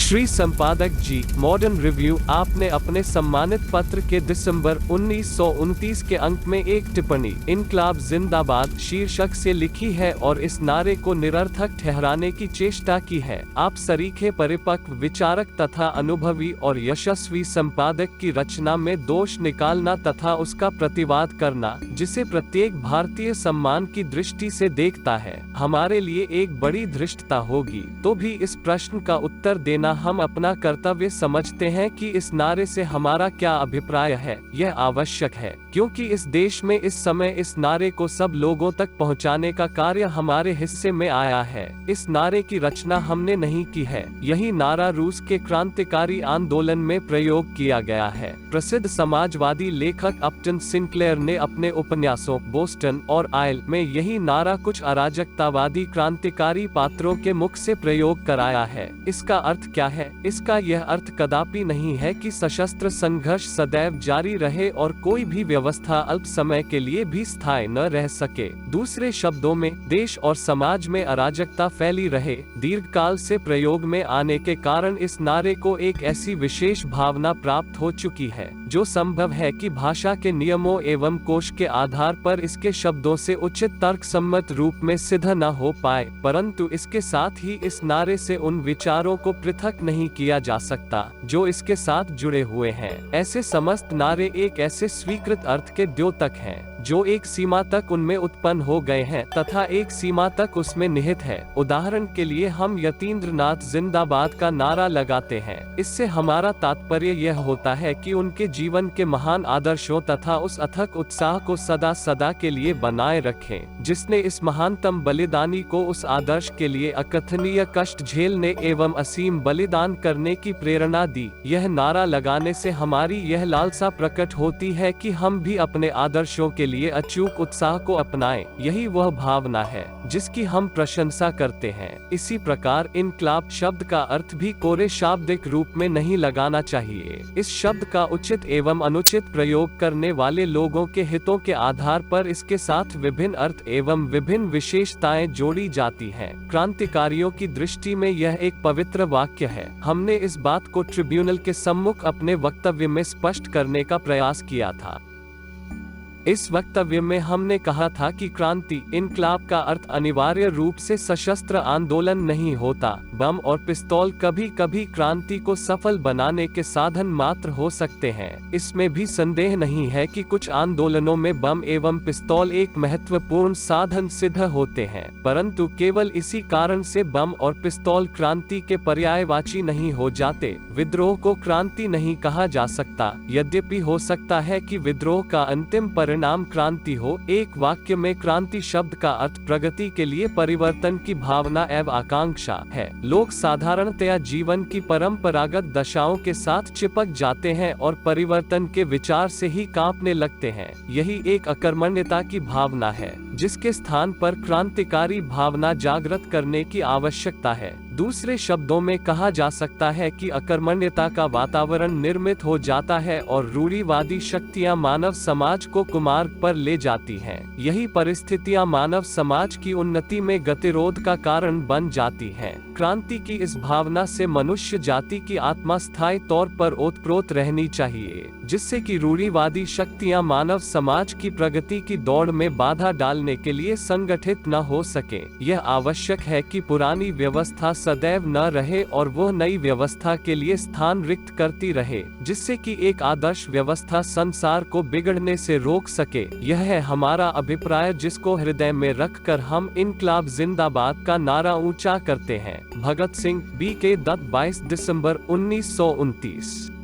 श्री संपादक जी, modern review आपने अपने सम्मानित पत्र के दिसंबर 1929 के अंक में एक टिप्पणी इनकलाब जिंदाबाद शीर्षक से लिखी है और इस नारे को निरर्थक ठहराने की चेष्टा की है। आप सरीखे परिपक्व विचारक तथा अनुभवी और यशस्वी संपादक की रचना में दोष निकालना तथा उसका प्रतिवाद करना, जिसे प्रत्येक भारतीय सम्मान की दृष्टि से देखता है, हमारे लिए एक बड़ी धृष्टता होगी। तो भी इस प्रश्न का उत्तर देना हम अपना कर्तव्य समझते हैं कि इस नारे से हमारा क्या अभिप्राय है। यह आवश्यक है क्योंकि इस देश में इस समय इस नारे को सब लोगों तक पहुंचाने का कार्य हमारे हिस्से में आया है। इस नारे की रचना हमने नहीं की है। यही नारा रूस के क्रांतिकारी आंदोलन में प्रयोग किया गया है। प्रसिद्ध समाजवादी लेखक अपटन सिंक्लेयर ने अपने उपन्यासों बोस्टन और आयल में यही नारा कुछ अराजकतावादी क्रांतिकारी पात्रों के मुख से प्रयोग कराया है। इसका अर्थ क्या है? इसका यह अर्थ कदापि नहीं है कि सशस्त्र संघर्ष सदैव जारी रहे और कोई भी व्यवस्था अल्प समय के लिए भी स्थायी न रह सके। दूसरे शब्दों में, देश और समाज में अराजकता फैली रहे। दीर्घकाल से प्रयोग में आने के कारण इस नारे को एक ऐसी विशेष भावना प्राप्त हो चुकी है जो संभव है कि भाषा के नियमों एवं कोश के आधार पर इसके शब्दों से उचित तर्कसम्मत रूप में सिद्ध न हो पाए, परंतु इसके साथ ही इस नारे से उन विचारों को पृथक नहीं किया जा सकता जो इसके साथ जुड़े हुए हैं। ऐसे समस्त नारे एक ऐसे स्वीकृत अर्थ के द्योतक हैं जो एक सीमा तक उनमें उत्पन्न हो गए हैं तथा एक सीमा तक उसमें निहित है। उदाहरण के लिए हम यतीन्द्रनाथ जिंदाबाद का नारा लगाते हैं। इससे हमारा तात्पर्य यह होता है कि उनके जीवन के महान आदर्शों तथा उस अथक उत्साह को सदा सदा के लिए बनाए रखें जिसने इस महानतम बलिदानी को उस आदर्श के लिए अकथनीय कष्ट झेलने एवं असीम बलिदान करने की प्रेरणा दी। यह नारा लगाने से हमारी यह लालसा प्रकट होती है कि हम भी अपने आदर्शों के लिए अचूक उत्साह को अपनाएं। यही वह भावना है जिसकी हम प्रशंसा करते हैं। इसी प्रकार इनकलाब शब्द का अर्थ भी कोरे शाब्दिक रूप में नहीं लगाना चाहिए। इस शब्द का उचित एवं अनुचित प्रयोग करने वाले लोगों के हितों के आधार पर इसके साथ विभिन्न अर्थ एवं विभिन्न विशेषताएं जोड़ी जाती हैं। क्रांतिकारियों की दृष्टि में यह एक पवित्र वाक्य है। हमने इस बात को ट्रिब्यूनल के सम्मुख अपने वक्तव्य में स्पष्ट करने का प्रयास किया था। इस वक्तव्य में हमने कहा था कि क्रांति इनकलाब का अर्थ अनिवार्य रूप से सशस्त्र आंदोलन नहीं होता। बम और पिस्तौल कभी कभी क्रांति को सफल बनाने के साधन मात्र हो सकते हैं। इसमें भी संदेह नहीं है कि कुछ आंदोलनों में बम एवं पिस्तौल एक महत्वपूर्ण साधन सिद्ध होते हैं, परंतु केवल इसी कारण से बम और पिस्तौल क्रांति के पर्यायवाची नहीं हो जाते। विद्रोह को क्रांति नहीं कहा जा सकता, यद्यपि हो सकता है कि विद्रोह का अंतिम नाम क्रांति हो। एक वाक्य में क्रांति शब्द का अर्थ प्रगति के लिए परिवर्तन की भावना एवं आकांक्षा है। लोग साधारणतया जीवन की परंपरागत दशाओं के साथ चिपक जाते हैं और परिवर्तन के विचार से ही कांपने लगते हैं। यही एक अकर्मण्यता की भावना है जिसके स्थान पर क्रांतिकारी भावना जागृत करने की आवश्यकता है। दूसरे शब्दों में कहा जा सकता है कि अकर्मण्यता का वातावरण निर्मित हो जाता है और रूढ़िवादी शक्तियां मानव समाज को कुमार्ग पर ले जाती हैं। यही परिस्थितियां मानव समाज की उन्नति में गतिरोध का कारण बन जाती हैं। क्रांति की इस भावना से मनुष्य जाति की आत्मा स्थायी तौर पर ओतप्रोत रहनी चाहिए, जिससे कि रूढ़िवादी शक्तियां मानव समाज की प्रगति की दौड़ में बाधा डालने के लिए संगठित न हो सके। यह आवश्यक है कि पुरानी व्यवस्था सदैव न रहे और वह नई व्यवस्था के लिए स्थान रिक्त करती रहे, जिससे कि एक आदर्श व्यवस्था संसार को बिगड़ने से रोक सके। यह है हमारा अभिप्राय जिसको हृदय में रखकर हम इनकलाब जिंदाबाद का नारा ऊंचा करते हैं। भगत सिंह, बी के दत्त, 22 दिसंबर 1929।